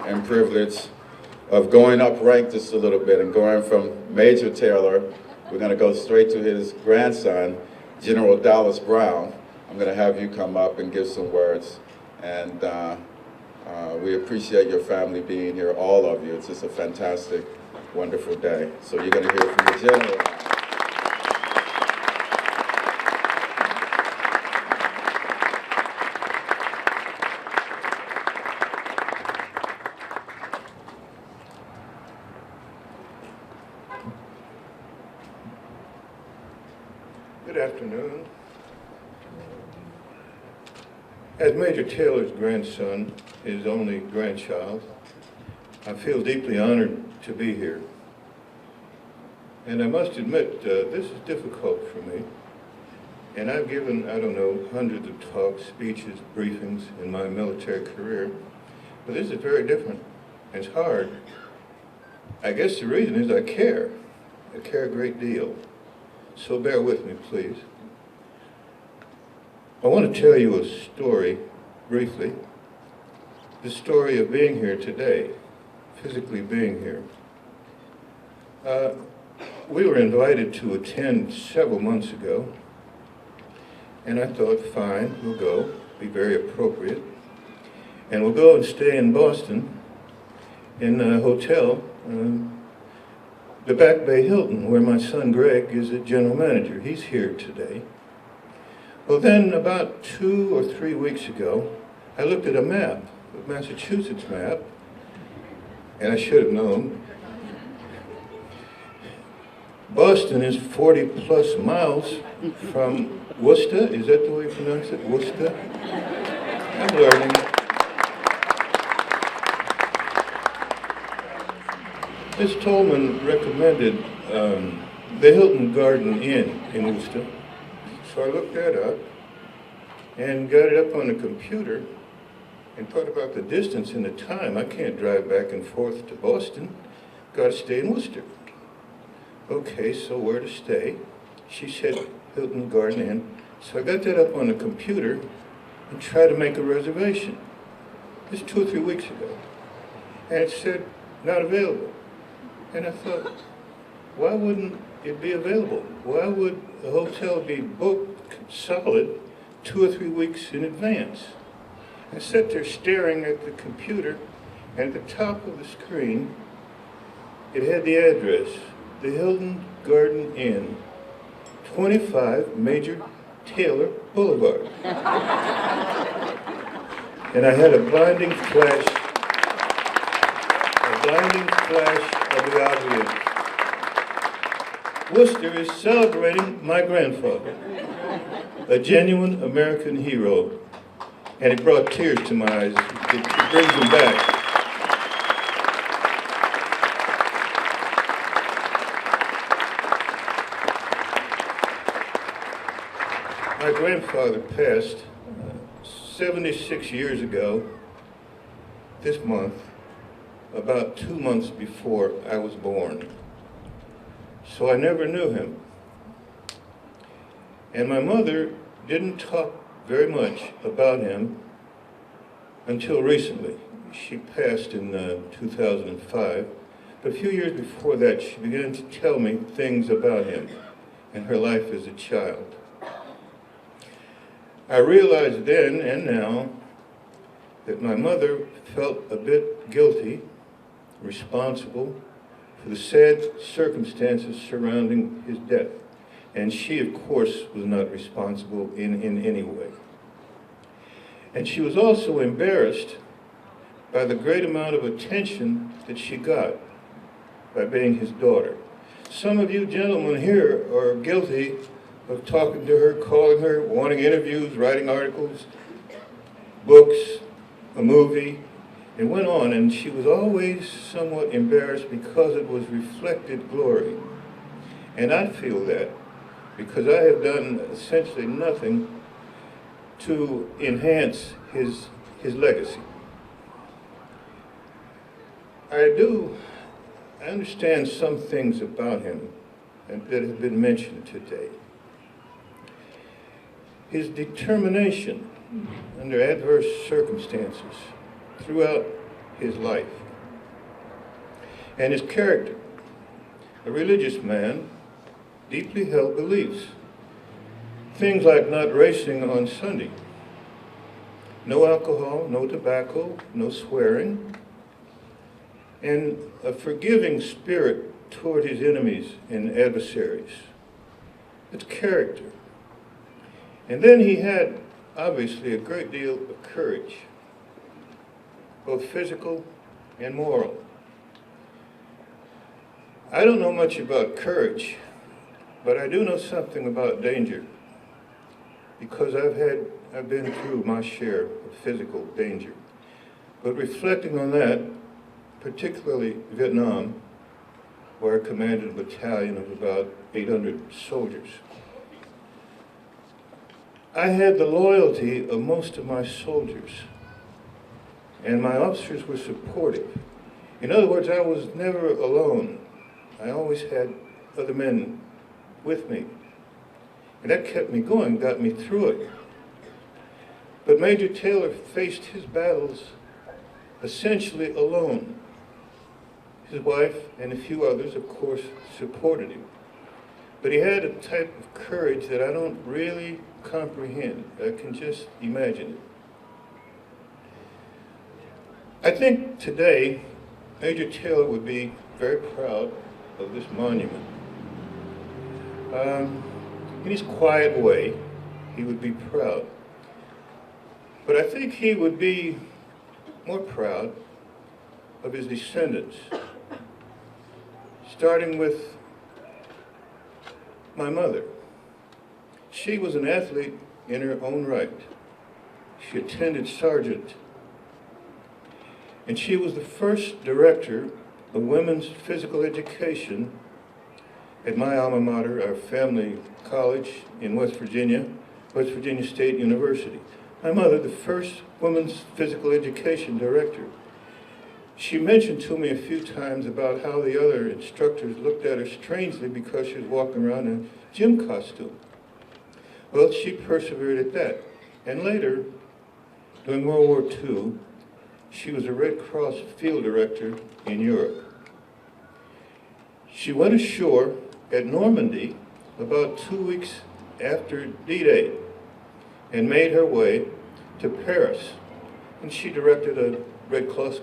and privilege of going up rank just a little bit and going from Major Taylor. We're going to go straight to his grandson, General Dallas Brown. I'm going to have you come up and give some words. And we appreciate your family being here, all of you. It's just a fantastic, wonderful day. So you're going to hear from the General. Good afternoon. As Major Taylor's grandson, his only grandchild, I feel deeply honored to be here. And I must admit, this is difficult for me. And I've given, I don't know, hundreds of talks, speeches, briefings in my military career. But this is very different. It's hard. I guess the reason is I care. I care a great deal. So bear with me, please. I want to tell you a story, briefly. The story of being here today, physically being here. We were invited to attend several months ago, and I thought, fine, we'll go, be very appropriate. And we'll go and stay in Boston, in a hotel, the Back Bay Hilton, where my son Greg is a general manager. He's here today. Well, then about 2 or 3 weeks ago, I looked at a map, a Massachusetts map, and I should have known. Boston is 40 plus miles from Worcester. Is that the way you pronounce it? Worcester? I'm learning. Ms. Tolman recommended the Hilton Garden Inn in Worcester. So I looked that up and got it up on the computer and thought about the distance and the time. I can't drive back and forth to Boston. Got to stay in Worcester. Okay, so where to stay? She said Hilton Garden Inn. So I got that up on the computer and tried to make a reservation. This 2 or 3 weeks ago. And it said, not available. And I thought, why wouldn't it be available? Why would a hotel be booked solid 2 or 3 weeks in advance? I sat there staring at the computer, and at the top of the screen, it had the address, the Hilton Garden Inn, 25 Major Taylor Boulevard. And I had a blinding flash of the obvious. Worcester is celebrating my grandfather, a genuine American hero, and it brought tears to my eyes. It brings him back. My grandfather passed 76 years ago, this month, about 2 months before I was born. So I never knew him. And my mother didn't talk very much about him until recently. She passed in 2005. But a few years before that, she began to tell me things about him and her life as a child. I realized then and now that my mother felt a bit guilty, responsible for the sad circumstances surrounding his death. And she, of course, was not responsible in any way. And she was also embarrassed by the great amount of attention that she got by being his daughter. Some of you gentlemen here are guilty of talking to her, calling her, wanting interviews, writing articles, books, a movie. It went on, and she was always somewhat embarrassed because it was reflected glory. And I feel that because I have done essentially nothing to enhance his legacy. I understand some things about him that have been mentioned today. His determination under adverse circumstances throughout his life and his character. A religious man, deeply held beliefs. Things like not racing on Sunday, no alcohol, no tobacco, no swearing, and a forgiving spirit toward his enemies and adversaries. It's character. And then he had, obviously, a great deal of courage, both physical and moral. I don't know much about courage, but I do know something about danger, because I've been through my share of physical danger. But reflecting on that, particularly Vietnam, where I commanded a battalion of about 800 soldiers, I had the loyalty of most of my soldiers, and my officers were supportive. In other words, I was never alone. I always had other men with me. And that kept me going, got me through it. But Major Taylor faced his battles essentially alone. His wife and a few others, of course, supported him. But he had a type of courage that I don't really comprehend. I can just imagine it. I think today, Major Taylor would be very proud of this monument. In his quiet way, he would be proud. But I think he would be more proud of his descendants, starting with my mother. She was an athlete in her own right. She attended Sargent, and she was the first director of women's physical education at my alma mater, our family college in West Virginia State University. My mother, the first women's physical education director. She mentioned to me a few times about how the other instructors looked at her strangely because she was walking around in a gym costume. Well, she persevered at that. And later, during World War II, she was a Red Cross field director in Europe. She went ashore at Normandy about 2 weeks after D-Day and made her way to Paris. And she directed a Red Cross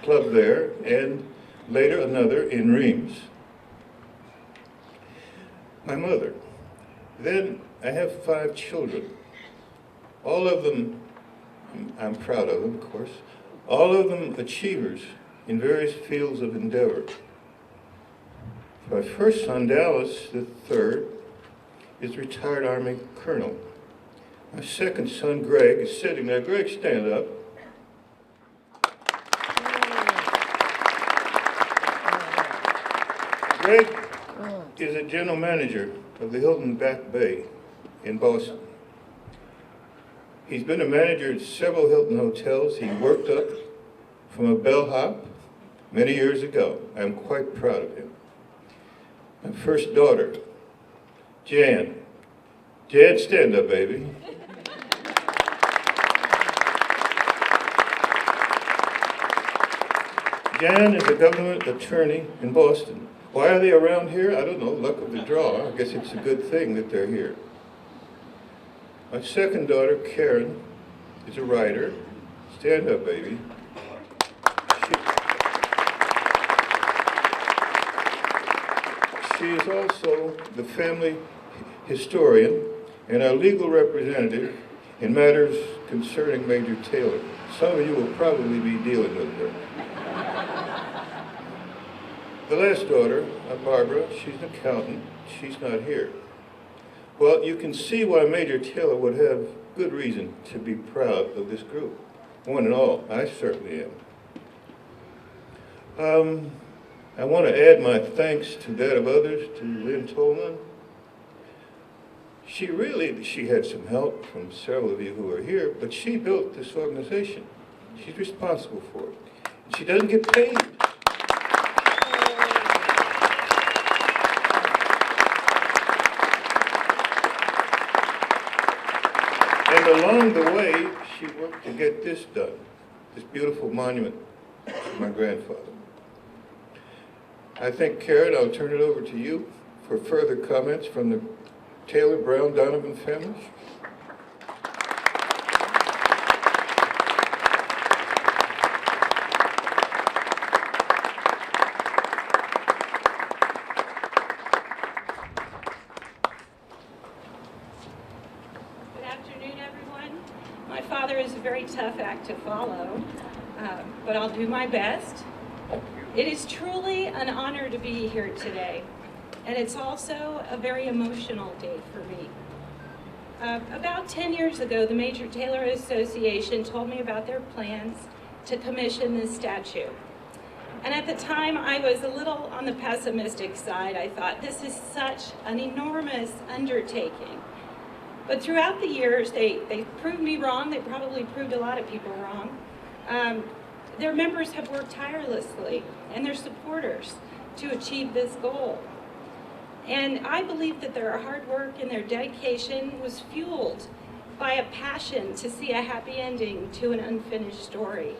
club there and later another in Reims. My mother. Then I have 5 children. All of them, I'm proud of them, of course, all of them achievers in various fields of endeavor. My first son, Dallas, the third, is a retired Army colonel. My second son, Greg, is sitting there. Greg, stand up. Greg is a general manager of the Hilton Back Bay in Boston. He's been a manager at several Hilton hotels. He worked up from a bellhop many years ago. I'm quite proud of him. My first daughter, Jan. Jan, stand up, baby. Jan is a government attorney in Boston. Why are they around here? I don't know, luck of the draw. I guess it's a good thing that they're here. My second daughter, Karen, is a writer. Stand up, baby. She is also the family historian and our legal representative in matters concerning Major Taylor. Some of you will probably be dealing with her. The last daughter, Barbara, she's an accountant. She's not here. Well, you can see why Major Taylor would have good reason to be proud of this group. One and all, I certainly am. I want to add my thanks to that of others, to Lynn Tolman. She had some help from several of you who are here, but she built this organization. She's responsible for it. She doesn't get paid. And along the way, she worked to get this done, this beautiful monument my grandfather. I think, Karen, I'll turn it over to you for further comments from the Taylor, Brown, Donovan families. Good afternoon, everyone. My father is a very tough act to follow, but I'll do my best. It is truly an honor to be here today, and it's also a very emotional day for me. About 10 years ago, the Major Taylor Association told me about their plans to commission this statue. And at the time, I was a little on the pessimistic side. I thought, this is such an enormous undertaking. But throughout the years, they proved me wrong. They probably proved a lot of people wrong. Their members have worked tirelessly, and their supporters, to achieve this goal. And I believe that their hard work and their dedication was fueled by a passion to see a happy ending to an unfinished story.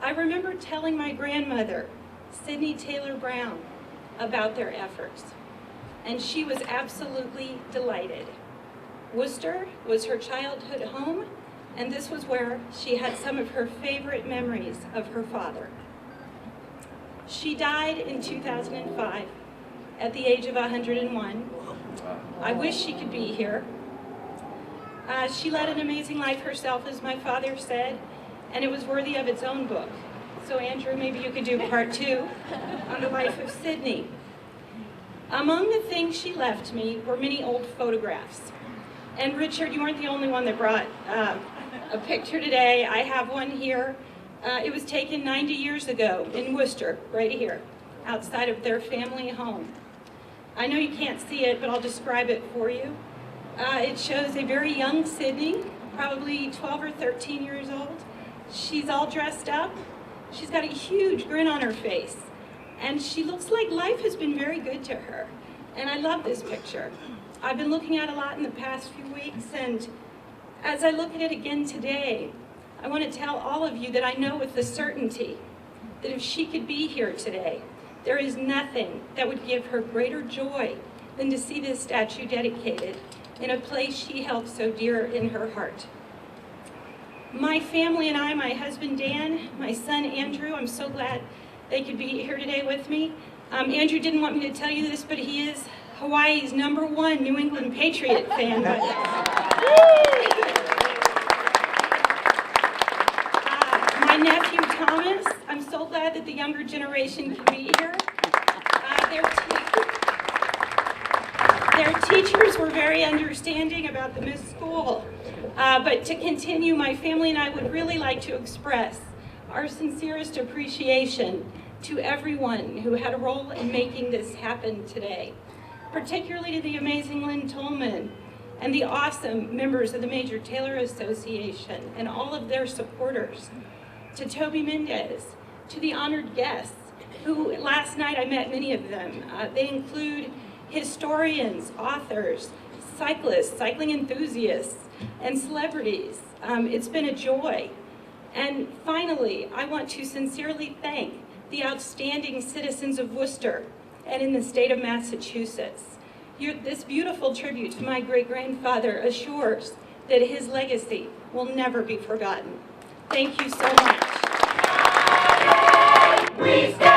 I remember telling my grandmother, Sydney Taylor Brown, about their efforts, and she was absolutely delighted. Worcester was her childhood home, and this was where she had some of her favorite memories of her father. She died in 2005 at the age of 101. I wish she could be here. She led an amazing life herself, as my father said, and it was worthy of its own book. So Andrew, maybe you could do part 2 on the life of Sydney. Among the things she left me were many old photographs. And Richard, you weren't the only one that brought a picture today. I have one here. It was taken 90 years ago in Worcester, right here, outside of their family home. I know you can't see it, but I'll describe it for you. It shows a very young Sydney, probably 12 or 13 years old. She's all dressed up. She's got a huge grin on her face. And she looks like life has been very good to her. And I love this picture. I've been looking at it a lot in the past few weeks, and as I look at it again today, I want to tell all of you that I know with the certainty that if she could be here today, there is nothing that would give her greater joy than to see this statue dedicated in a place she held so dear in her heart. My family and I, my husband Dan, my son Andrew, I'm so glad they could be here today with me. Andrew didn't want me to tell you this, but he is Hawaii's #1 New England Patriot fan. My nephew Thomas, I'm so glad that the younger generation can be here. Their teachers were very understanding about the missed school. But to continue, my family and I would really like to express our sincerest appreciation to everyone who had a role in making this happen today, particularly to the amazing Lynn Tolman and the awesome members of the Major Taylor Association and all of their supporters, to Toby Mendez, to the honored guests, who last night I met many of them. They include historians, authors, cyclists, cycling enthusiasts, and celebrities. It's been a joy. And finally, I want to sincerely thank the outstanding citizens of Worcester and in the state of Massachusetts. This beautiful tribute to my great-grandfather assures that his legacy will never be forgotten. Thank you so much. We stand